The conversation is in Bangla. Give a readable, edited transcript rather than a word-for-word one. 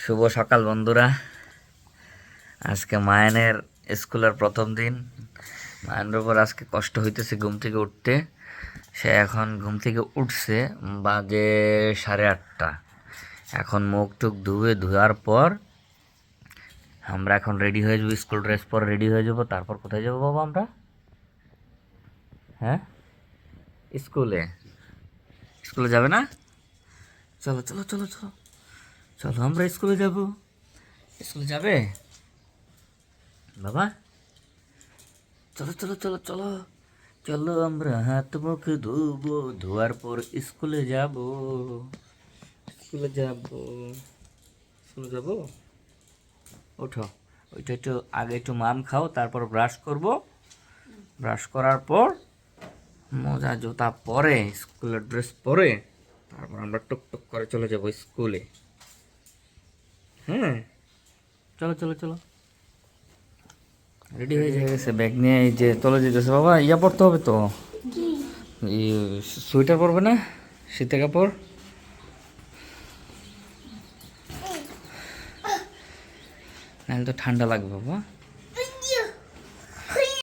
শুভ সকাল বন্ধুরা। আজকে মায়ানের স্কুলের প্রথম দিন। মায়ানের উপর আজকে কষ্ট হইতেছে ঘুম থেকে উঠতে। সে এখন ঘুম থেকে উঠছে, বাজে 8:30। এখন মুখ টুক ধোয়ার পর আমরা এখন রেডি হয়ে যাবো, স্কুল ড্রেস পর রেডি হয়ে যাবো। তারপর কোথায় যাবো বাবা আমরা? হ্যাঁ, স্কুলে। স্কুলে যাবে না? চলো চলো চলো চলো চলো, আমরা স্কুলে যাব। স্কুলে যাবে বাবা? চলো চলো চলো চলো চলো, আমরা হাত মুখ ধোবো, ধোয়ার পর স্কুলে যাব। স্কুলে যাব, স্কুলে যাব। ওঠো, ওইটা একটু আগে একটু মাম খাও, তারপর ব্রাশ করব। ব্রাশ করার পর মোজা জুতা পরে, স্কুলের ড্রেস পরে, তারপর আমরা টুকটুক করে চলে যাব স্কুলে। হ্যাঁ, চলো চলো চলো। রেডি হয়ে গেছে, ব্যাগ নিয়ে এই যে চলে যেতেছে। বাবা ইয়া পড়তে হবে তো, এই সোয়েটার পরবে না? শীতের কাপড়। নাহলে তো ঠান্ডা লাগবে বাবা।